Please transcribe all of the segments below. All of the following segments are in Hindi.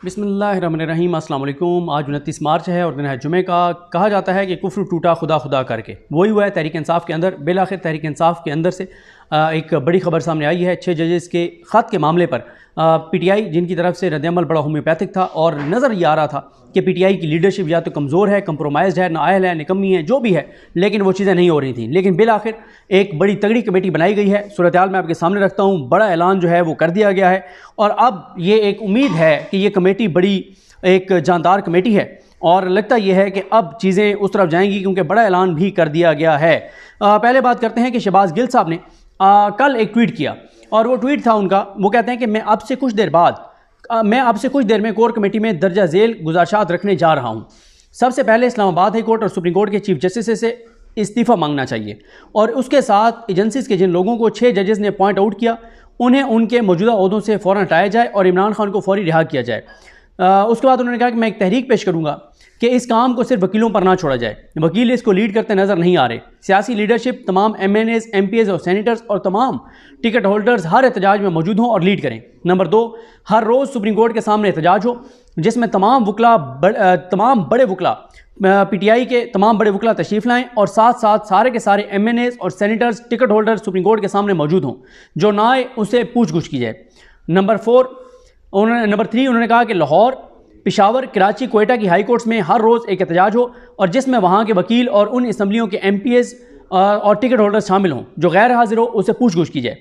बिस्मिल्लाहिर्रहमानिर्रहीम। अस्सलाम वालेकुम। आज 29 मार्च है और दिन है जुमे का। कहा जाता है कि कुफ्र टूटा खुदा खुदा करके, वही हुआ है तहरीक इंसाफ के अंदर। बिलाखिर तहरीक इंसाफ के अंदर से एक बड़ी खबर सामने आई है 6 जजेस के ख़त के मामले पर। पीटीआई जिनकी तरफ से रद्दअमल बड़ा होम्योपैथिक था और नज़र ये आ रहा था कि पीटीआई की लीडरशिप या तो कमज़ोर है, कंप्रोमाइज़ है, नाअहल है, निकम्मी है, जो भी है, लेकिन वो चीज़ें नहीं हो रही थी। लेकिन बिलाखिर एक बड़ी तगड़ी कमेटी बनाई गई है। सूरत-ए-हाल मैं आपके सामने रखता हूँ। बड़ा ऐलान जो है वो कर दिया गया है और अब ये एक उम्मीद है कि ये कमेटी बड़ी एक जानदार कमेटी है और लगता यह है कि अब चीज़ें उस तरफ जाएंगी क्योंकि बड़ा ऐलान भी कर दिया गया है। पहले बात करते हैं कि शहबाज गिल साहब ने कल एक ट्वीट किया और वो ट्वीट था उनका, वो कहते हैं कि मैं आपसे कुछ देर में कोर कमेटी में दर्जा झेल गुजारिशात रखने जा रहा हूँ। सबसे पहले इस्लामाबाद हाई कोर्ट और सुप्रीम कोर्ट के चीफ जस्टिस से इस्तीफ़ा मांगना चाहिए और उसके साथ एजेंसीज़ के जिन लोगों को 6 जजेस ने पॉइंट आउट किया उन्हें उनके मौजूदा ओहदों से फ़ौरन हटाया जाए और इमरान खान को फौरी रिहा किया जाए। उसके बाद उन्होंने कहा कि मैं एक तहरीक पेश करूँगा कि इस काम को सिर्फ वकीलों पर ना छोड़ा जाए। वकील इसको लीड करते नज़र नहीं आ रहे। सियासी लीडरशिप, तमाम MNAs, MPs और सेनेटर्स और तमाम टिकट होल्डर्स हर एहतजाज में मौजूद हों और लीड करें। नंबर 2, हर रोज़ सुप्रीम कोर्ट के सामने एहतजाज हो जिसमें तमाम बड़े वकला PTI के तमाम बड़े वकला तशरीफ़ लाएँ और साथ साथ सारे के सारे MNAs और senators, ticket holders supreme court के सामने मौजूद हों। जो ना आए उससे पूछ गुछ की जाए। नंबर 3 उन्होंने कहा कि लाहौर, पेशावर, कराची, कोयटा की हाई कोर्ट्स में हर रोज़ एक एहतजाज हो और जिसमें वहाँ के वकील और उन असम्बलियों के MPs और टिकट होल्डर्स शामिल हों। जो गैर हाजिर हो उससे पूछ गुछ की जाए।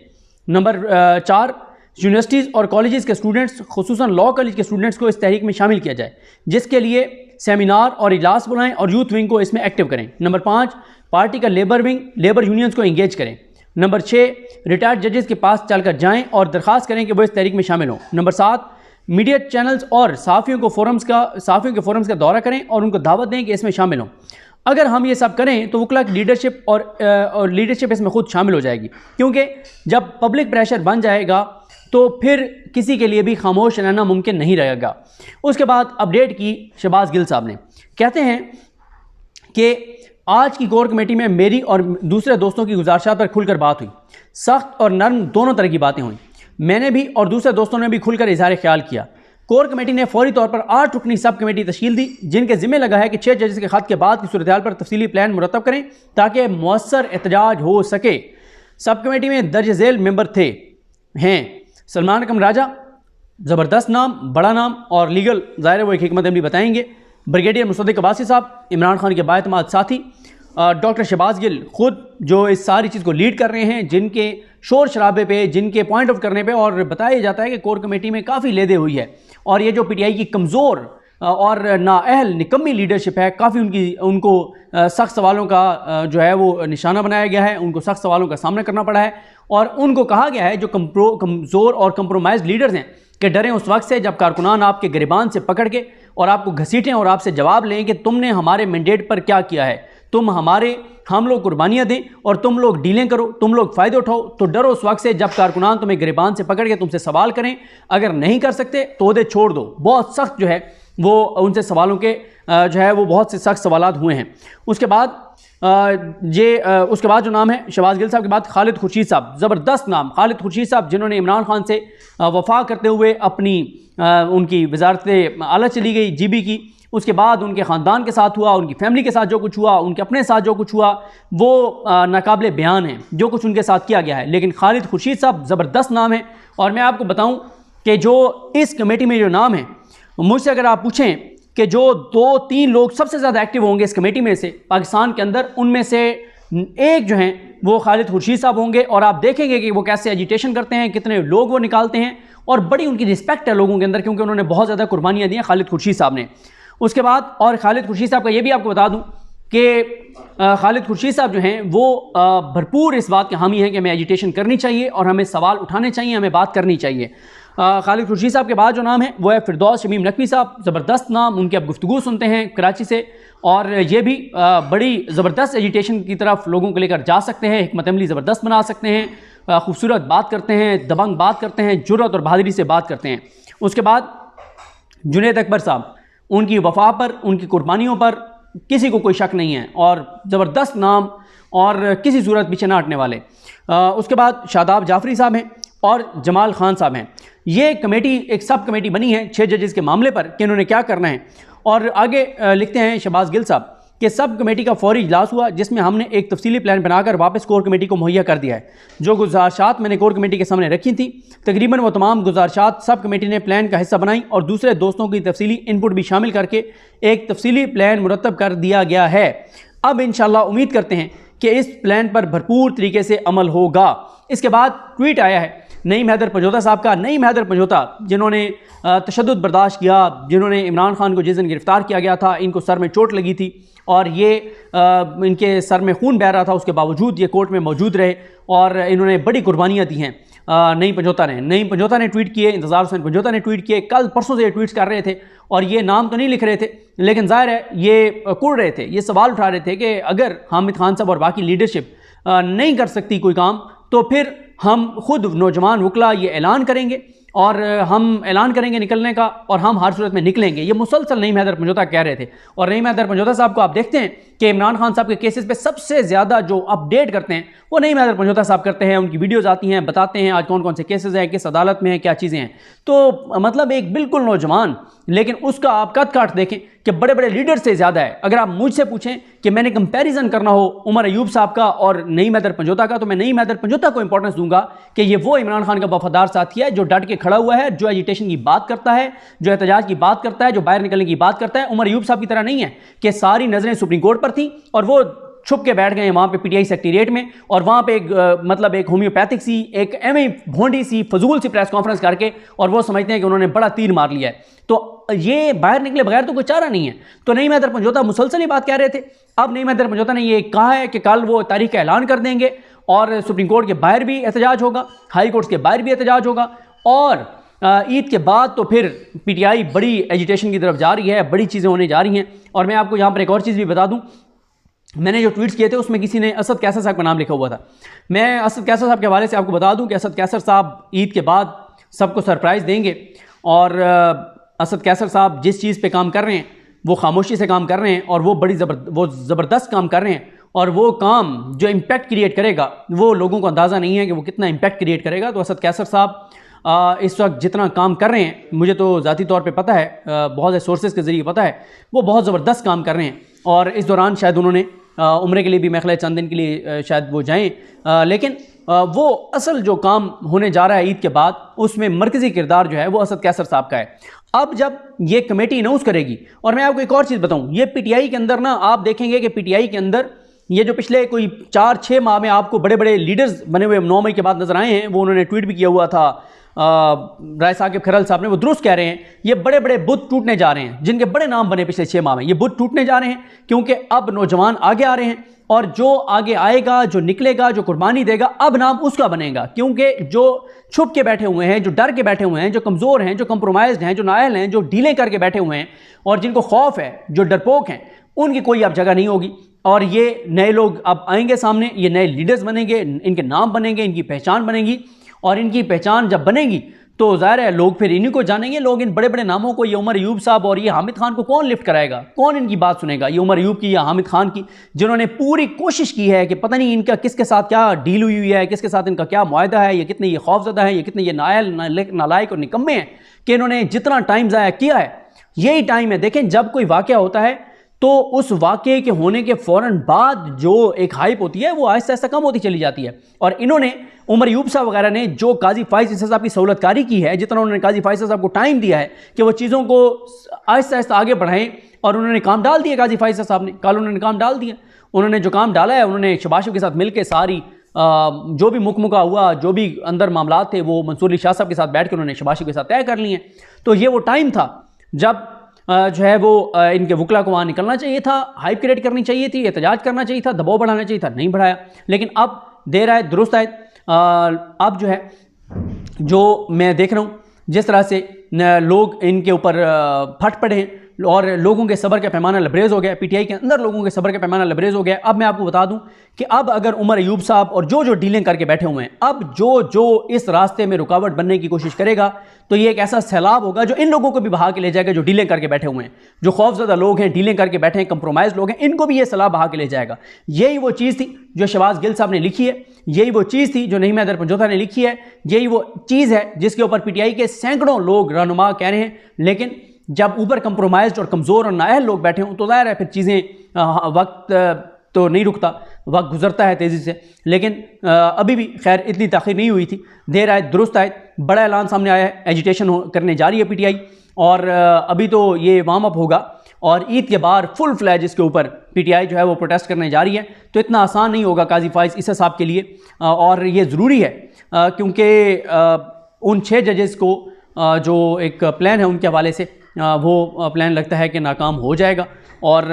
नंबर 4, यूनिवर्सिटीज़ और कॉलेजेस के स्टूडेंट्स, खुसूसन लॉ कॉलेज के स्टूडेंट्स को इस तहरीक में शामिल किया जाए, जिसके लिए सेमिनार और इजलास बुलाएं और यूथ विंग को इसमें एक्टिव करें। नंबर 5, पार्टी का लेबर विंग लेबर यूनियंस को इंगेज करें। नंबर 6, रिटायर्ड जजेस के पास चलकर जाएं और दरख्वास्त करें कि वो इस तहरीक में शामिल हों। नंबर 7, मीडिया चैनल्स और साफ़ियों के फोरम्स का दौरा करें और उनको दावत दें कि इसमें शामिल हों। अगर हम ये सब करें तो वकला की लीडरशिप और लीडरशिप इसमें खुद शामिल हो जाएगी, क्योंकि जब पब्लिक प्रेशर बन जाएगा तो फिर किसी के लिए भी खामोश रहना मुमकिन नहीं रहेगा। उसके बाद अपडेट की शहबाज गिल साहब ने, कहते हैं कि आज की कोर कमेटी में मेरी और दूसरे दोस्तों की गुजारिशात पर खुलकर बात हुई। सख्त और नर्म दोनों तरह की बातें हुई। मैंने भी और दूसरे दोस्तों ने भी खुलकर इजहार ख्याल किया। कोर कमेटी ने फौरी तौर पर 8 रुकनी सब कमेटी तश्कील दी, जिनके जिम्मे लगा है कि 6 जजेस के खत के बाद की सूरत हाल पर तफसीली प्लान मुरतब करें ताकि मौसर एहतजाज हो सके। सब कमेटी में दर्ज झेल मेंबर हैं सलमान अकरम राजा, ज़बरदस्त नाम, बड़ा नाम और लीगल, ज़ाहिर है वो एक हिकमत अमली बताएंगे, ब्रिगेडियर मुसद्दिक अब्बासी साहब, इमरान खान के बाएतमाद साथी, डॉक्टर शहबाज गिल खुद जो इस सारी चीज़ को लीड कर रहे हैं, जिनके शोर शराबे पे, जिनके पॉइंट ऑफ करने पे और बताया जाता है कि कोर कमेटी में काफ़ी लेदे हुई है। और ये जो PTI की कमज़ोर और नाअहल निकम्मी लीडरशिप है, काफ़ी उनको सख्त सवालों का जो है वो निशाना बनाया गया है, उनको सख्त सवालों का सामना करना पड़ा है और उनको कहा गया है जो कमज़ोर और कंप्रोमाइज़ लीडर्स हैं कि डरें उस वक्त से जब कारकुनान आपके गिरबान से पकड़ के और आपको घसीटें और आपसे जवाब लें कि तुमने हमारे मैंडेट पर क्या किया है, हम लोग कुर्बानियाँ दें और तुम लोग डीलें करो, तुम लोग फ़ायदे उठाओ। तो डरो उस वक्त से जब कारकुनान तुम्हें गिरबान से पकड़ के तुमसे सवाल करें। अगर नहीं कर सकते तो उन्हें छोड़ दो। बहुत सख्त जो है वो उनसे सवालों के जो है वो बहुत से सख्त सवालात हुए हैं। उसके बाद जो नाम है शहबाज गिल साहब के बाद खालिद खुर्शीद साहब, ज़बरदस्त नाम खालिद खुर्शीद साहब, जिन्होंने इमरान खान से वफा करते हुए उनकी वजारत आला चली गई GB की। उसके बाद उनके ख़ानदान के साथ हुआ, उनकी फैमिली के साथ जो कुछ हुआ, उनके अपने साथ जो कुछ हुआ, वो नाकाबिले बयान है जो कुछ उनके साथ किया गया है। लेकिन खालिद खुर्शीद साहब ज़बरदस्त नाम है और मैं आपको बताऊं कि जो इस कमेटी में जो नाम है, मुझसे अगर आप पूछें कि जो 2-3 लोग सबसे ज़्यादा एक्टिव होंगे इस कमेटी में से पाकिस्तान के अंदर, उनमें से एक जो हैं वो खालिद खुर्शीद साहब होंगे। और आप देखेंगे कि वो कैसे एजिटेशन करते हैं, कितने लोग वो निकालते हैं और बड़ी उनकी रिस्पेक्ट है लोगों के अंदर, क्योंकि उन्होंने बहुत ज़्यादा कुर्बानियाँ दी हैं खालिद खुर्शीद साहब ने। उसके बाद और खालिद खुर्शीद साहब का ये भी आपको बता दूं कि खालिद खुर्शीद साहब जो हैं वो भरपूर इस बात के हामी हैं कि हमें एजिटेशन करनी चाहिए और हमें सवाल उठाने चाहिए, हमें बात करनी चाहिए। खालिद खुर्शीद साहब के बाद जो नाम है वो है फिरदौस शमीम नकवी साहब, ज़बरदस्त नाम, उनकी आप गुफ्तगू सुनते हैं कराची से और ये भी बड़ी ज़बरदस्त एजिटेशन की तरफ लोगों को लेकर जा सकते हैं, हिकमत अमली ज़बरदस्त बना सकते हैं, खूबसूरत बात करते हैं, दबंग बात करते हैं, जुर्रत और बहादुरी से बात करते हैं। उसके बाद जुनैद अकबर साहब, उनकी वफा पर, उनकी कुर्बानियों पर किसी को कोई शक नहीं है और ज़बरदस्त नाम और किसी सूरत पीछे ना हटने वाले। उसके बाद शादाब जाफरी साहब हैं और जमाल खान साहब हैं। ये कमेटी एक सब कमेटी बनी है 6 जजेस के मामले पर कि इन्होंने क्या करना है। और आगे लिखते हैं शहबाज गिल साहब कि सब कमेटी का फौरी इजलास हुआ जिसमें हमने एक तफसीली प्लान बनाकर वापस कोर कमेटी को मुहैया कर दिया है। जो गुजारिशात मैंने कोर कमेटी के सामने रखी थी, तकरीबन वो तमाम गुजारिशात सब कमेटी ने प्लान का हिस्सा बनाई और दूसरे दोस्तों की तफसीली इनपुट भी शामिल करके एक तफसीली प्लान मुरतब कर दिया गया है। अब इंशाअल्लाह उम्मीद करते हैं कि इस प्लान पर भरपूर तरीके से अमल होगा। इसके बाद ट्वीट आया है नईम हैदर पंजोता साहब का। नईम हैदर पंजोता जिन्होंने तशद्दुद बर्दाश्त किया, जिन्होंने इमरान खान को जिस दिन गिरफ्तार किया गया था, इनको सर में चोट लगी थी और ये इनके सर में खून बह रहा था, उसके बावजूद ये कोर्ट में मौजूद रहे और इन्होंने बड़ी कुर्बानियाँ दी हैं। नईम पंजोता ने ट्वीट किए, इंतज़ार हुसैन पंजोता ने ट्वीट किए, कल परसों से ये ट्वीट्स कर रहे थे और ये नाम तो नहीं लिख रहे थे, लेकिन ज़ाहिर है ये कुड़ रहे थे, ये सवाल उठा रहे थे कि अगर हामिद खान साहब और बाकी लीडरशिप नहीं कर सकती कोई काम तो फिर हम खुद नौजवान वकला ये ऐलान करेंगे और हम ऐलान करेंगे निकलने का और हम हर सूरत में निकलेंगे। ये मुसलसल नईम हैदर पंजोता कह रहे थे। और नईम हैदर पंजोता साहब को आप देखते हैं कि इमरान खान साहब के केसेस पे सबसे ज़्यादा जो अपडेट करते हैं वो नईम हैदर पंजोता साहब करते हैं। उनकी वीडियोज़ आती हैं, बताते हैं आज कौन कौन से केसेस हैं, किस अदालत में हैं, क्या चीज़ें हैं। तो मतलब एक बिल्कुल नौजवान, लेकिन उसका आप कद काट देखें कि बड़े बड़े लीडर से ज़्यादा है। अगर आप मुझसे पूछें कि मैंने कंपैरिजन करना हो उमर अयूब साहब का और नईम हैदर पंजोता का, तो मैं नईम हैदर पंजोता को इंपॉर्टेंस दूंगा कि ये वो इमरान खान का वफादार साथी है जो डट के खड़ा हुआ है, जो एजिटेशन की बात करता है, जो एहतजाज की बात करता है, जो बाहर निकलने की बात करता है। उमर अयूब साहब की तरह नहीं है कि सारी नज़रें सुप्रीम कोर्ट पर थी और वो छुप के बैठ गए वहाँ पे पीटीआई सेक्रेटेरिएट में और वहाँ पे एक होम्योपैथिक सी, एक एवं भोंडी सी, फजूल सी प्रेस कॉन्फ्रेंस करके और वो समझते हैं कि उन्होंने बड़ा तीर मार लिया है। तो ये बाहर निकले बगैर तो कोई चारा नहीं है। तो नईम हैदर पंजोता मुसलसल ही बात कह रहे थे। अब नईम हैदर पंजोता ने ये कहा है कि कल वो तारीख का ऐलान कर देंगे और सुप्रीम कोर्ट के बाहर भी एहतजाज होगा, हाई कोर्ट के बाहर भी एहतजाज होगा और ईद के बाद तो फिर पीटीआई बड़ी एजिटेशन की तरफ जा रही है, बड़ी चीज़ें होने जा रही हैं। और मैं आपको यहाँ पर एक और चीज़ भी बता दूँ, मैंने जो ट्वीट्स किए थे उसमें किसी ने असद कैसर साहब का नाम लिखा हुआ था। मैं असद कैसर साहब के हवाले से आपको बता दूं कि असद कैसर साहब ईद के बाद सबको सरप्राइज़ देंगे और असद कैसर साहब जिस चीज़ पे काम कर रहे हैं वो खामोशी से काम कर रहे हैं और वो ज़बरदस्त काम कर रहे हैं और वो काम जो इम्पैक्ट क्रिएट करेगा वो लोगों को अंदाज़ा नहीं है कि वो कितना इम्पैक्ट क्रिएट करेगा। तो असद कैसर साहब इस वक्त जितना काम कर रहे हैं, मुझे तो ज़ाती तौर पे पता है, बहुत से सोर्सेज के ज़रिए पता है, वो बहुत ज़बरदस्त काम कर रहे हैं। और इस दौरान शायद उन्होंने उम्रे के लिए भी, मैं ख्याल चंद दिन के लिए शायद वो जाएं, लेकिन वो असल जो काम होने जा रहा है ईद के बाद उसमें मरकज़ी किरदार जो है वो असद कैसर साहब का है। अब जब ये कमेटी अनाउंस करेगी, और मैं आपको एक और चीज़ बताऊं, ये पीटीआई के अंदर ना आप देखेंगे कि पीटीआई के अंदर ये जो पिछले कोई 4-6 माह में आपको बड़े बड़े लीडर्स बने हुए 9 मई के बाद नजर आए हैं, वो उन्होंने ट्वीट भी किया हुआ था, राय साकिब खरल साहब ने, वो दुरुस्त कह रहे हैं ये बड़े बड़े बुत टूटने जा रहे हैं जिनके बड़े नाम बने पिछले 6 माह में, ये बुत टूटने जा रहे हैं क्योंकि अब नौजवान आगे आ रहे हैं और जो आगे आएगा, जो निकलेगा, जो कुर्बानी देगा, अब नाम उसका बनेगा। क्योंकि जो छुप के बैठे हुए हैं, जो डर के बैठे हुए हैं, जो कमज़ोर हैं, जो कंप्रोमाइज्ड हैं, जो नाअहल हैं, जो डीलें करके बैठे हुए हैं और जिनको खौफ है, जो डरपोक हैं, उनकी कोई अब जगह नहीं होगी। और ये नए लोग अब आएंगे सामने, ये नए लीडर्स बनेंगे, इनके नाम बनेंगे, इनकी पहचान बनेगी और इनकी पहचान जब बनेगी तो ज़ाहिर है लोग फिर इन्हीं को जानेंगे। लोग इन बड़े बड़े नामों को, ये उमर अयूब साहब और ये हामिद खान को कौन लिफ्ट कराएगा, कौन इनकी बात सुनेगा, ये उमर अयूब की या हामिद खान की, जिन्होंने पूरी कोशिश की है कि पता नहीं इनका किसके साथ क्या डील हुई है, किसके साथ इनका क्या मुआहदा है, ये कितने ये खौफज़दा है, ये कितने ये नालायक और निकम्मे हैं कि इन्होंने जितना टाइम ज़ाया किया है, यही टाइम है। देखें, जब कोई वाक़या होता है तो उस वाक़े के होने के फ़ौरन बाद जो एक हाइप होती है वो आहिस्ता आहिस्ता कम होती चली जाती है। और इन्होंने, उमर अयूब साहब वगैरह ने जो काजी फाइज ईसा साहब की सहूलतकारी की है, जितना उन्होंने काजी फाइज ईसा साहब को टाइम दिया है कि वो चीज़ों को आहिस्ता आहिस्ता आगे बढ़ाएं, और उन्होंने काम डाल दिया। काजी फाइज ईसा साहब ने कल उन्होंने काम डाल दिया। उन्होंने जो काम डाला है, उन्होंने शबाश के साथ मिलकर सारी जो भी मुकमुका हुआ, जो भी अंदर मामला थे, वो मंसूर अली शाह साहब के साथ बैठ कर उन्होंने शबाशी के साथ तय कर लिए। तो ये वो टाइम था जब जो है वो इनके वकला को वहाँ निकलना चाहिए था, हाइप क्रिएट करनी चाहिए थी, एहतजाज करना चाहिए था, दबाव बढ़ाना चाहिए था, नहीं बढ़ाया। लेकिन अब देर आए दुरुस्त आए। अब जो है, जो मैं देख रहा हूँ जिस तरह से लोग इनके ऊपर फट पड़े हैं, और लोगों के सब्र का पैमाना लबरेज हो गया, पीटीआई के अंदर लोगों के सब्र का पैमाना लबरेज हो गया। अब मैं आपको बता दूं कि अब अगर उमर अयूब साहब और जो डीलिंग करके बैठे हुए हैं, अब जो इस रास्ते में रुकावट बनने की कोशिश करेगा, तो ये एक ऐसा सैलाब होगा जो इन लोगों को भी बहा के ले जाएगा, जो डीलिंग करके बैठे हुए हैं, जो खौफजदा लोग हैं, डीलिंग करके बैठे हैं, कंप्रोमाइज लोग हैं, इनको भी ये सैलाब बहा के ले जाएगा। यही वो चीज़ थी जो शहबाज गिल साहब ने लिखी है, यही वो चीज़ थी जो नईम हैदर पंजोता ने लिखी है, यही वो चीज़ है जिसके ऊपर पीटीआई के सैकड़ों लोग रहनुमा कह रहे हैं। लेकिन जब ऊपर कंप्रोमाइज और कमज़ोर और नाअहल लोग बैठे हों तो ज़ाहिर है फिर चीज़ें वक्त तो नहीं रुकता, वक्त गुजरता है तेज़ी से। लेकिन अभी भी खैर इतनी ताख़ीर नहीं हुई थी, देर आए दुरुस्त आए, बड़ा ऐलान सामने आया है, एजिटेशन करने जा रही है पीटीआई, और अभी तो ये वार्म अप होगा और ईद के बाद फुल फ्लैज इसके ऊपर पीटीआई जो है वो प्रोटेस्ट करने जा रही है। तो इतना आसान नहीं होगा काजी फाइज इस हिसाब के लिए, और ये ज़रूरी है क्योंकि उन 6 जजेस को जो एक प्लान है उनके हवाले से वो प्लान लगता है कि नाकाम हो जाएगा, और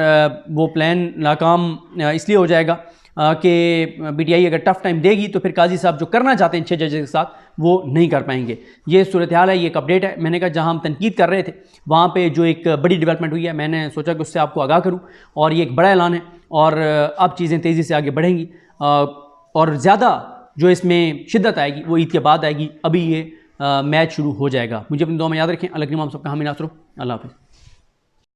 वो प्लान नाकाम इसलिए हो जाएगा कि पीटीआई अगर टफ़ टाइम देगी तो फिर काजी साहब जो करना चाहते हैं 6 जजेस के साथ वो नहीं कर पाएंगे। ये सूरत हाल है, ये एक अपडेट है। मैंने कहा जहां हम तनकीद कर रहे थे वहाँ पे जो एक बड़ी डेवलपमेंट हुई है, मैंने सोचा कि उससे आपको आगाह करूँ, और ये एक बड़ा ऐलान है और अब चीज़ें तेज़ी से आगे बढ़ेंगी और ज़्यादा जो इसमें शिद्दत आएगी वो ईद के बाद आएगी। अभी ये मैच शुरू हो जाएगा। मुझे अपनी दुआ में याद रखें। अल्लाह के नाम सबका हामी नासरो। अल्लाह हाफ़िज़।